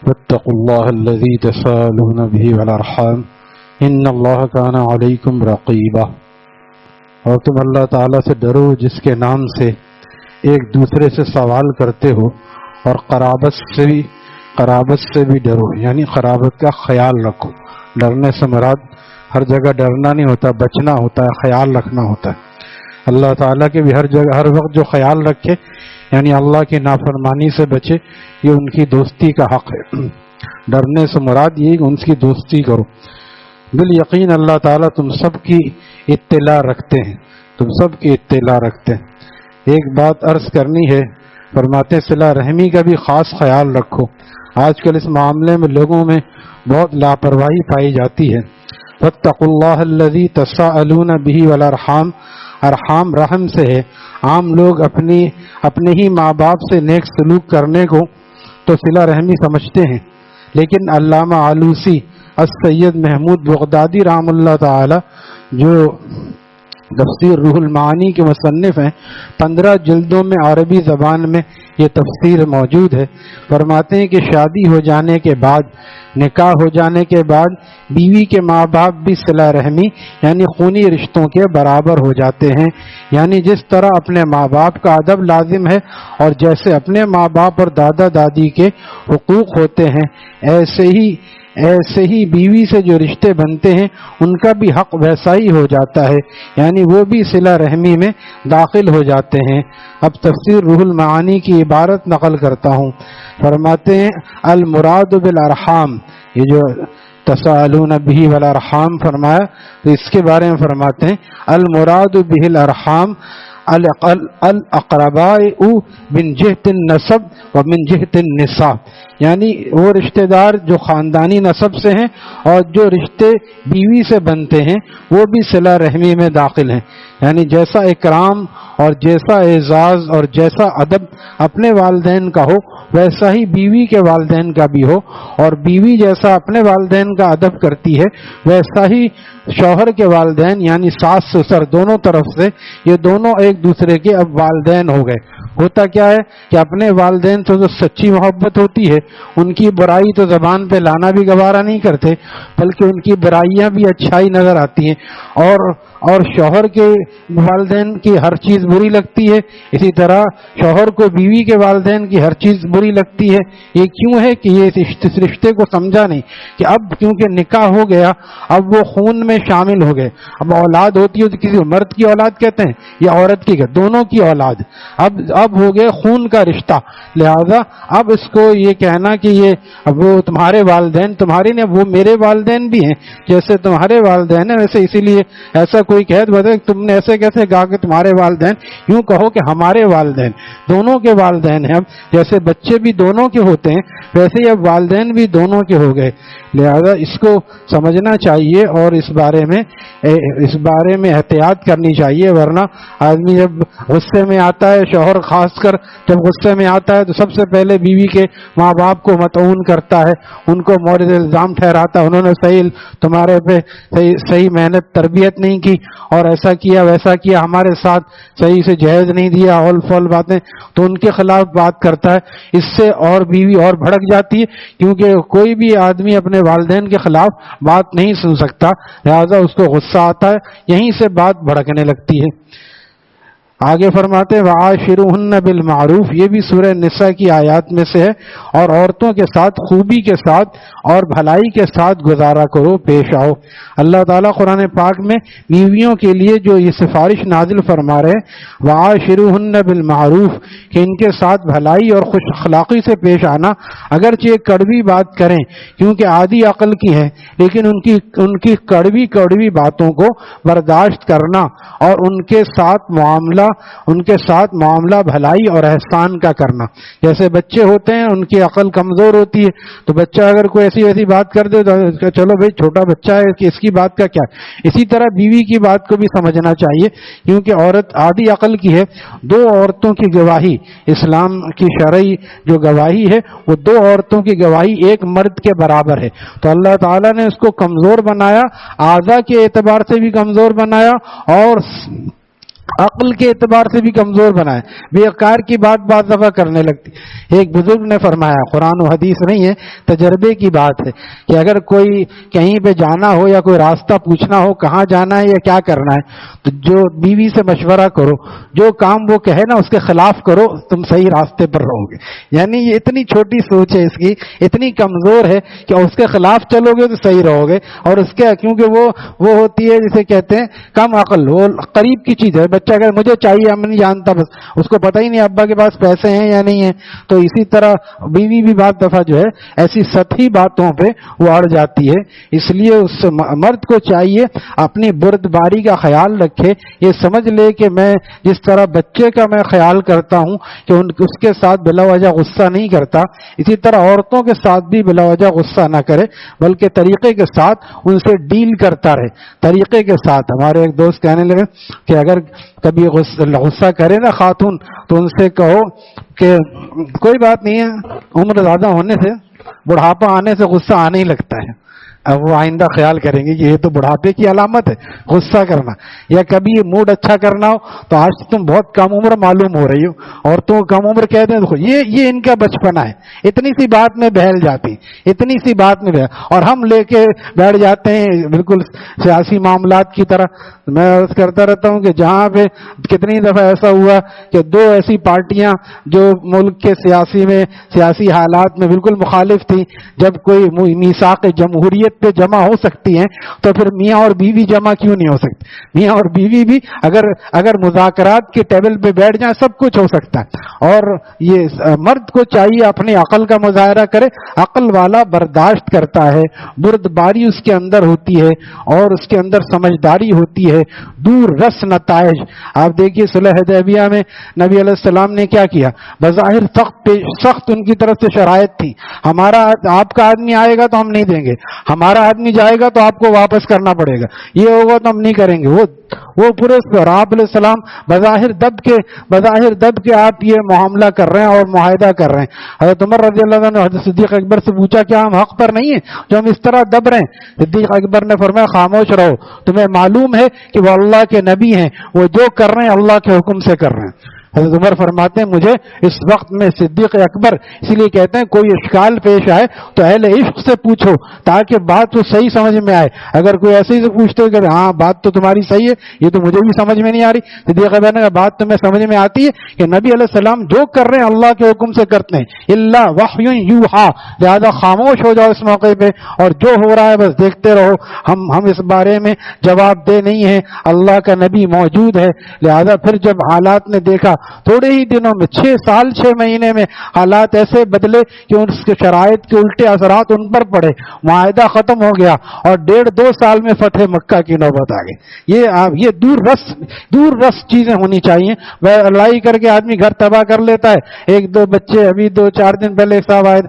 واتقوا الله الذي تساءلون به والارحام ان الله كان عليكم رقيبا. اور تم اللہ تعالیٰ سے ڈرو جس کے نام سے ایک دوسرے سے سوال کرتے ہو، اور قرابت سے بھی ڈرو، یعنی قرابت کا خیال رکھو. ڈرنے سے مراد ہر جگہ ڈرنا نہیں ہوتا، بچنا ہوتا ہے، خیال رکھنا ہوتا ہے. اللہ تعالیٰ کے بھی ہر جگہ ہر وقت جو خیال رکھے، یعنی اللہ کی نافرمانی سے بچے، یہ ان کی دوستی کا حق ہے. ڈرنے سے مراد یہ کہ ان کی دوستی کرو. بالیقین اللہ تعالیٰ تم سب کی اطلاع رکھتے ہیں، ایک بات عرض کرنی ہے، فرماتے ہیں صلہ رحمی کا بھی خاص خیال رکھو. آج کل اس معاملے میں لوگوں میں بہت لاپرواہی پائی جاتی ہے. واتقوا اللہ الذی تساءلون بہ والارحام، ارحام رحم سے ہے. عام لوگ اپنے ہی ماں باپ سے نیک سلوک کرنے کو تو صلہ رحمی سمجھتے ہیں، لیکن علامہ آلوسی السید محمود بغدادی رحم اللہ تعالی جو تفسیر روح المعانی کے مصنف ہیں، 15 جلدوں میں عربی زبان میں یہ تفسیر موجود ہے. فرماتے ہیں کہ شادی ہو جانے کے بعد، نکاح ہو جانے کے بعد بیوی کے ماں باپ بھی صلہ رحمی یعنی خونی رشتوں کے برابر ہو جاتے ہیں. یعنی جس طرح اپنے ماں باپ کا ادب لازم ہے اور جیسے اپنے ماں باپ اور دادا دادی کے حقوق ہوتے ہیں، ایسے ہی بیوی سے جو رشتے بنتے ہیں ان کا بھی حق ویسا ہی ہو جاتا ہے، یعنی وہ بھی صلہ رحمی میں داخل ہو جاتے ہیں. اب تفسیر روح المعانی کی عبارت نقل کرتا ہوں. فرماتے ہیں المراد بالارحام، یہ جو تساءلون بہ والارحام فرمایا تو اس کے بارے میں فرماتے ہیں المراد بہ الارحام الاقرباء من جہت النسب و من جہت النساء، یعنی وہ رشتہ دار جو خاندانی نسب سے ہیں اور جو رشتے بیوی سے بنتے ہیں وہ بھی صلہ رحمی میں داخل ہیں. یعنی جیسا اکرام اور جیسا اعزاز اور جیسا ادب اپنے والدین کا ہو ویسا ہی بیوی کے والدین کا بھی ہو، اور بیوی جیسا اپنے والدین کا ادب کرتی ہے ویسا ہی شوہر کے والدین یعنی ساس سسر دونوں طرف سے یہ دونوں ایک دوسرے کے اب والدین ہو گئے. ہوتا کیا ہے کہ اپنے والدین سے جو سچی محبت ہوتی ہے ان کی برائی تو زبان پہ لانا بھی گوارا نہیں کرتے، بلکہ ان کی برائیاں بھی اچھائی نظر آتی ہیں. اور شوہر کے والدین کی ہر چیز بری لگتی ہے، اسی طرح شوہر کو بیوی کے والدین کی ہر چیز بری لگتی ہے. یہ کیوں ہے کہ یہ اس رشتے کو سمجھا نہیں کہ اب کیونکہ نکاح ہو گیا اب وہ خون میں شامل ہو گئے. اب اولاد ہوتی ہے تو کسی مرد کی اولاد کہتے ہیں یا عورت کی، دونوں کی اولاد، اب ہو گئے خون کا رشتہ. لہذا اب اس کو یہ کہنا کہ یہ اب وہ تمہارے والدین تمہارے نے وہ میرے والدین بھی ہیں جیسے تمہارے والدین ہیں ویسے، اسی لیے ایسا کوئی کہہ بتا تم نے ایسے کیسے کہا کہ تمہارے والدین، یوں کہو کہ ہمارے والدین، دونوں کے والدین ہیں. اب جیسے بچے بھی دونوں کے ہوتے ہیں ویسے ہی اب والدین بھی دونوں کے ہو گئے. لہذا اس کو سمجھنا چاہیے اور اس بارے میں احتیاط کرنی چاہیے، ورنہ آدمی جب غصے میں آتا ہے، شوہر خاص کر جب غصے میں آتا ہے تو سب سے پہلے بیوی کے ماں باپ کو مطعون کرتا ہے، ان کو مورد الزام ٹھہراتا ہے انہوں نے تمہارے پہ صحیح محنت تربیت نہیں کی اور ایسا کیا ویسا کیا، ہمارے ساتھ صحیح سے جہیز نہیں دیا، اول فول باتیں، تو ان کے خلاف بات کرتا ہے. اس سے اور بیوی اور بھڑک جاتی ہے کیونکہ کوئی بھی آدمی اپنے والدین کے خلاف بات نہیں سن سکتا، لہذا اس کو غصہ آتا ہے، یہیں سے بات بھڑکنے لگتی ہے. آگے فرماتے ہیں وعاشروہن بالمعروف، یہ بھی سورہ نساء کی آیات میں سے ہے. اور عورتوں کے ساتھ خوبی کے ساتھ اور بھلائی کے ساتھ گزارا کرو، پیش آؤ. اللہ تعالیٰ قرآن پاک میں بیویوں کے لیے جو یہ سفارش نازل فرما رہے وعاشروہن بالمعروف کہ ان کے ساتھ بھلائی اور خوش اخلاقی سے پیش آنا، اگرچہ کڑوی بات کریں کیونکہ عادی عقل کی ہے، لیکن ان کی کڑوی باتوں کو برداشت کرنا اور ان کے ساتھ معاملہ بھلائی اور احسان کا کرنا. جیسے بچے ہوتے ہیں ان کی عقل کمزور ہوتی ہے تو بچہ اگر کوئی ایسی بات کر دے تو چلو بھائی چھوٹا بچہ ہے کہ اس کی بات کا کیا. اسی طرح بیوی کی بات کو بھی سمجھنا چاہیے کیونکہ عورت عادی عقل کی ہے. 2 عورتوں کی گواہی، اسلام کی شرعی جو گواہی ہے وہ 2 عورتوں کی گواہی ایک مرد کے برابر ہے. تو اللہ تعالیٰ نے اس کو کمزور بنایا، اعضاء کے اعتبار سے بھی کمزور بنایا اور عقل کے اعتبار سے بھی کمزور بنائے، بے وقار کی بات بعض دفعہ کرنے لگتی۔ ایک بزرگ نے فرمایا، قرآن و حدیث نہیں ہے، تجربے کی بات ہے، کہ اگر کوئی کہیں پہ جانا ہو یا کوئی راستہ پوچھنا ہو کہاں جانا ہے یا کیا کرنا ہے، تو جو بیوی سے مشورہ کرو، جو کام وہ کہے نا اس کے خلاف کرو، تم صحیح راستے پر رہو گے۔ یعنی یہ اتنی چھوٹی سوچ ہے اس کی، اتنی کمزور ہے کہ اس کے خلاف چلو گے تو صحیح رہو گے، اور اس کے کیونکہ وہ ہوتی ہے جسے کہتے ہیں کم عقل، وہ قریب کی چیز ہے۔ بچہ اگر مجھے چاہیے ہم نہیں جانتا، بس اس کو پتہ ہی نہیں ابا کے پاس پیسے ہیں یا نہیں ہیں، تو اسی طرح بیوی بھی بعض دفعہ جو ہے ایسی سطحی باتوں پہ وہ اڑ جاتی ہے۔ اس لیے اس مرد کو چاہیے اپنی بردباری کا خیال رکھے، یہ سمجھ لے کہ میں جس طرح بچے کا میں خیال کرتا ہوں کہ اس کے ساتھ بلا وجہ غصہ نہیں کرتا، اسی طرح عورتوں کے ساتھ بھی بلا وجہ غصہ نہ کرے، بلکہ طریقے کے ساتھ ان سے ڈیل کرتا رہے، طریقے کے ساتھ۔ ہمارے ایک دوست کہنے لگے کہ اگر کبھی غصہ کرے نا خاتون تو ان سے کہو کہ کوئی بات نہیں ہے، عمر زیادہ ہونے سے، بڑھاپا آنے سے غصہ آنے ہی لگتا ہے۔ اب وہ آئندہ خیال کریں گے کہ یہ تو بڑھاپے کی علامت ہے غصہ کرنا۔ یا کبھی موڈ اچھا کرنا ہو تو آج تم بہت کم عمر معلوم ہو رہی ہو، اور تو کم عمر کہتے ہیں، یہ ان کا بچپنا ہے، اتنی سی بات میں بہل جاتی، اتنی سی بات میں اور ہم لے کے بیٹھ جاتے ہیں بالکل سیاسی معاملات کی طرح۔ میں عرض کرتا رہتا ہوں کہ جہاں پہ کتنی دفعہ ایسا ہوا کہ دو ایسی پارٹیاں جو ملک کے سیاسی حالات میں بالکل مخالف تھیں، جب کوئی میثاق جمہوریت پہ جمع ہو سکتی ہیں تو پھر میاں اور بیوی جمع کیوں نہیں ہو سکتی؟ میاں اور بیوی بھی اگر مذاکرات کے ٹیبل پہ بیٹھ جائیں سب کچھ ہو سکتا ہے۔ اور یہ مرد کو چاہیے اپنی عقل کا مظاہرہ کرے، عقل والا برداشت کرتا ہے، بردباری اس کے اندر ہوتی ہے اور اس کے اندر سمجھداری ہوتی ہے، دور رس نتائج۔ آپ دیکھیے صلح حدیبیہ میں نبی علیہ السلام نے کیا کیا؟ بظاہر سخت ان کی طرف سے شرائط تھی، آپ کا آدمی آئے گا تو ہم نہیں دیں گے، ہمارا آدمی جائے گا تو آپ کو واپس کرنا پڑے گا، یہ ہوگا تو ہم نہیں کریں گے۔ وہ پورے آپ علیہ السلام بظاہر دب کے آپ یہ معاملہ کر رہے ہیں اور معاہدہ کر رہے ہیں۔ حضرت عمر رضی اللہ عنہ نے حضرت صدیق اکبر سے پوچھا کیا ہم حق پر نہیں ہیں جو ہم اس طرح دب رہے ہیں؟ صدیق اکبر نے فرمایا خاموش رہو، تمہیں معلوم ہے کہ وہ اللہ کے نبی ہیں، وہ جو کر رہے ہیں اللہ کے حکم سے کر رہے ہیں۔ حضرت عمر فرماتے ہیں مجھے اس وقت میں صدیق اکبر، اس لیے کہتے ہیں کوئی اشکال پیش آئے تو اہل عشق سے پوچھو تاکہ بات تو صحیح سمجھ میں آئے۔ اگر کوئی ایسے ہی سے پوچھتے کہ ہاں بات تو تمہاری صحیح ہے، یہ تو مجھے بھی سمجھ میں نہیں آ رہی، صدیق اکبر نے کہا بات تمہیں سمجھ میں آتی ہے کہ نبی علیہ السلام جو کر رہے ہیں اللہ کے حکم سے کرتے ہیں، الا وحی یوحا، لہذا خاموش ہو جاؤ اس موقع پہ اور جو ہو رہا ہے بس دیکھتے رہو، ہم اس بارے میں جواب دہ نہیں ہیں، اللہ کا نبی موجود ہے۔ لہذا پھر جب حالات نے دیکھا تھوڑے ہی دنوں میں 6 سال 6 مہینے میں حالات ایسے بدلے کہ اس کے شرائط کے الٹے اثرات ان پر پڑے، معاہدہ ختم ہو گیا اور 1.5-2 سال میں فتح مکہ کی نوبت آ گئی۔ یہ دور رس چیزیں ہونی چاہیے۔ وہ لڑائی کر کے آدمی گھر تباہ کر لیتا ہے۔ 1-2 بچے ابھی 2-4 دن پہلے صاحب آئے،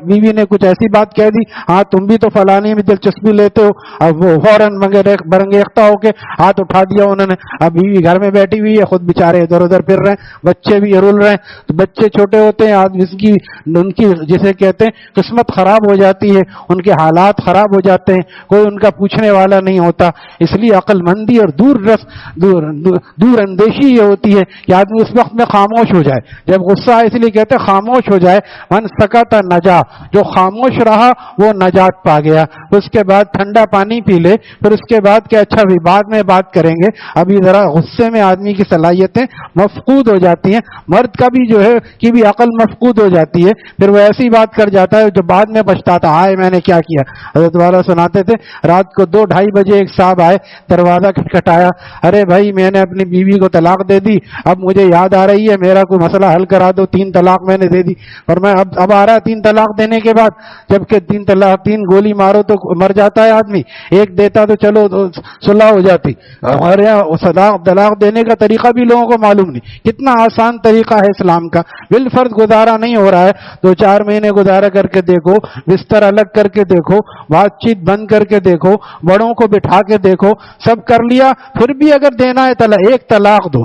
بیوی نے کچھ ایسی بات کہہ دی، ہاں تم بھی تو فلانی میں دلچسپی لیتے ہو، اب وہ فوراً برنگیختہ ہو کے ہاتھ اٹھا دیا انہوں نے۔ اب بیوی گھر میں بیٹھی ہوئی ہے، خود بیچارے ادھر ادھر پھر رہے ہیں، بچے بھی رول رہے ہیں۔ تو بچے چھوٹے ہوتے ہیں، ان کی جسے کہتے ہیں قسمت خراب ہو جاتی ہے، ان کے حالات خراب ہو جاتے ہیں، کوئی ان کا پوچھنے والا نہیں ہوتا۔ اس لیے عقل مندی اور دور اندیشی یہ ہوتی ہے کہ آدمی اس وقت میں خاموش ہو جائے جب غصہ ہے، اس لیے کہتے ہیں خاموش ہو جائے، من سکت نجا، جو خاموش رہا وہ نجات پا گیا۔ اس کے بعد ٹھنڈا پانی پی لے، پھر اس کے بعد کہ اچھا بھی بعد میں بات کریں گے، ابھی ذرا غصے میں آدمی کی صلاحیتیں مفقود ہو جاتی ہیں۔ مرد کا بھی جو ہے کہ بھی عقل مفقود ہو جاتی ہے، پھر وہ ایسی بات کر جاتا ہے جو بعد میں پچھتاتا ہے میں نے کیا کیا۔ حضرت والا سناتے تھے رات کو 2-2:30 بجے ایک صاحب آئے، دروازہ کھٹکھٹایا، ارے بھائی میں نے اپنی بیوی کو طلاق دے دی، اب مجھے یاد آ رہی ہے میرا کوئی مسئلہ حل کرا دو، 3 طلاق میں نے دے دی۔ اور میں اب آ رہا 3 طلاق دینے کے بعد، جبکہ 3 گولی مارو تو مر جاتا ہے آدمی، ایک دیتا تو چلو صلح ہو جاتی۔ ہمارے یہاں طلاق دینے کا طریقہ بھی لوگوں کو معلوم نہیں، کتنا آسان طریقہ ہے اسلام کا۔ بالفرض گزارا نہیں ہو رہا ہے، 2-4 مہینے گزارا کر کے دیکھو، بستر الگ کر کے دیکھو، بات چیت بند کر کے دیکھو، بڑوں کو بٹھا کے دیکھو، سب کر لیا، پھر بھی اگر دینا ہے ایک طلاق دو،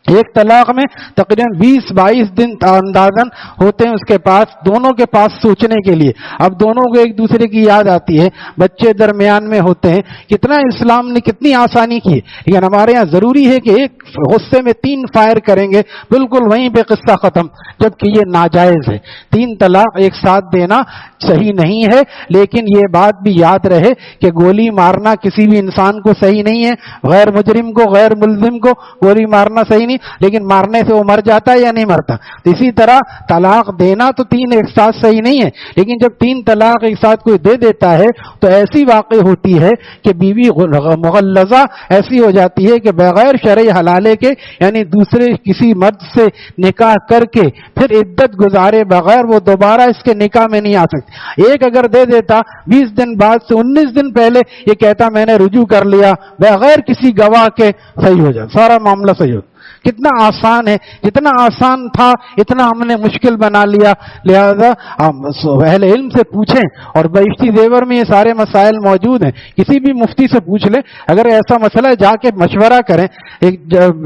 ایک طلاق میں تقریباً 20-22 دن اندازاً ہوتے ہیں اس کے پاس، دونوں کے پاس سوچنے کے لیے. اب دونوں کو ایک دوسرے کی یاد آتی ہے، بچے درمیان میں ہوتے ہیں. کتنا اسلام نے کتنی آسانی کی ہے. لیکن ہمارے یہاں ضروری ہے کہ ایک غصے میں 3 فائر کریں گے، بالکل وہیں پہ قصہ ختم، جبکہ یہ ناجائز ہے. 3 طلاق ایک ساتھ دینا صحیح نہیں ہے. لیکن یہ بات بھی یاد رہے کہ گولی مارنا کسی بھی انسان کو صحیح نہیں ہے. غیر مجرم کو، غیر ملزم کو گولی مارنا صحیح نہیں، لیکن مارنے سے وہ مر جاتا ہے یا نہیں مرتا. تو اسی طرح طلاق دینا تو 3 ایک ساتھ صحیح نہیں ہے. لیکن جب 3 طلاق ایک ساتھ کوئی دے دیتا ہے تو ایسی واقع ہوتی ہے کہ بیوی مغلظہ ایسی ہو جاتی ہے کہ بغیر شرعی حلالے کے، یعنی دوسرے کسی مرد سے نکاح کر کے پھر عدت گزارے بغیر وہ دوبارہ اس کے نکاح میں نہیں آ سکتی. ایک اگر دے دیتا 20 دن بعد سے 19 دن پہلے یہ کہتا میں نے رجوع کر لیا، بغیر کسی گواہ کے صحیح ہو جائے، سارا معاملہ صحیح ہو. کتنا آسان ہے، جتنا آسان تھا اتنا ہم نے مشکل بنا لیا. لہذا اہل علم سے پوچھیں، اور بہشتی زیور میں یہ سارے مسائل موجود ہیں، کسی بھی مفتی سے پوچھ لیں. اگر ایسا مسئلہ ہے جا کے مشورہ کریں. ایک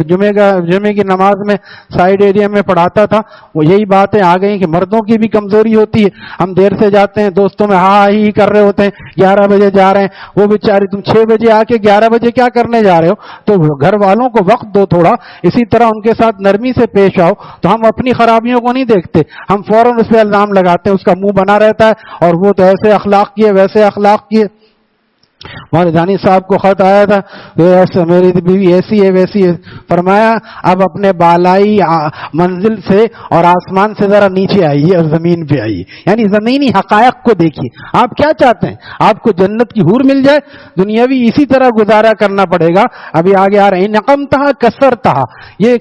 جمعے کی نماز میں سائیڈ ایریا میں پڑھاتا تھا، وہ یہی باتیں آ گئی کہ مردوں کی بھی کمزوری ہوتی ہے. ہم دیر سے جاتے ہیں، دوستوں میں ہاں ہی کر رہے ہوتے ہیں، 11 بجے جا رہے ہیں. وہ بیچارے تم 6 بجے آ کے 11 بجے کیا کرنے جا رہے ہو؟ تو گھر والوں کو وقت دو تھوڑا، اسی طرح ان کے ساتھ نرمی سے پیش آؤ. تو ہم اپنی خرابیوں کو نہیں دیکھتے، ہم فوراً اس پہ الزام لگاتے ہیں. اس کا منہ بنا رہتا ہے اور وہ تو ایسے اخلاق کیے ویسے اخلاق کیے. ہمارے دانی صاحب کو خط آیا تھا، ایسا میری بیوی ایسی ہے ویسی ہے. فرمایا اب اپنے بالائی منزل سے اور آسمان سے ذرا نیچے آئیے اور زمین پہ آئیے، یعنی زمینی حقائق کو دیکھیے. آپ کیا چاہتے ہیں؟ آپ کو جنت کی حور مل جائے؟ دنیاوی اسی طرح گزارا کرنا پڑے گا. ابھی آگے آ رہے ہیں نقمتہ کسرتہ، یہ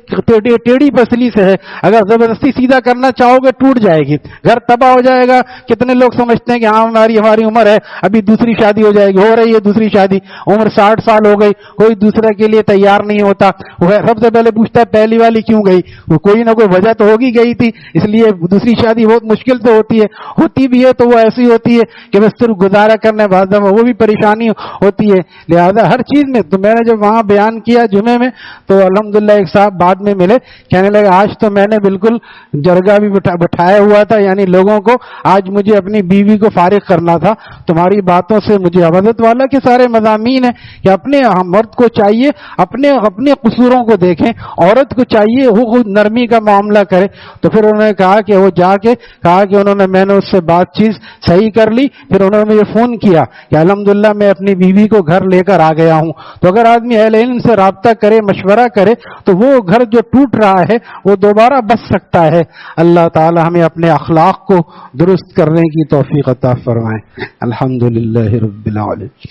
ٹیڑھی پسلی سے ہے. اگر زبردستی سیدھا کرنا چاہو گے ٹوٹ جائے گی، گھر تباہ ہو جائے گا. کتنے لوگ سمجھتے ہیں کہ ہاں ہماری عمر ہے، ابھی دوسری شادی ہو جائے گی. ہو رہی ہے دوسری شادی، عمر 60 سال ہو گئی، کوئی دوسرے کے لیے تیار نہیں ہوتا. وہ سب سے پہلے پوچھتا ہے پہلی والی کیوں گئی؟ وہ کوئی نہ کوئی وجہ تو ہوگی گئی تھی، اس لیے دوسری شادی بہت مشکل سے ہوتی ہے. ہوتی بھی ہے تو وہ ایسی ہوتی ہے کہ بس صرف گزارا کرنے بعد وہ بھی پریشانی ہوتی ہے. لہذا ہر چیز میں تو میں نے جب وہاں بیان کیا جمعے میں تو الحمدللہ ایک صاحب بعد میں ملے، کہنے لگے آج تو میں نے بالکل جرگہ بھی بٹھایا ہوا تھا، یعنی لوگوں کو آج مجھے اپنی بیوی کو فارغ کرنا تھا. تمہاری باتوں سے مجھے عبادت والا کے سارے مضامین ہیں کہ اپنے مرد کو چاہیے اپنے قصوروں کو دیکھیں، عورت کو چاہیے وہ خود نرمی کا معاملہ کرے. تو پھر انہوں نے کہا کہ وہ جا کے کہا کہ میں نے اس سے بات چیز صحیح کر لی. پھر انہوں نے مجھے فون کیا کہ الحمدللہ میں اپنی بیوی کو گھر لے کر آ گیا ہوں. تو اگر آدمی اہل علم سے رابطہ کرے، مشورہ کرے، تو وہ گھر جو ٹوٹ رہا ہے وہ دوبارہ بچ سکتا ہے. اللہ تعالی ہمیں اپنے اخلاق کو درست کرنے کی توفیق عطا فرمائے. الحمدللہ رب العالمین.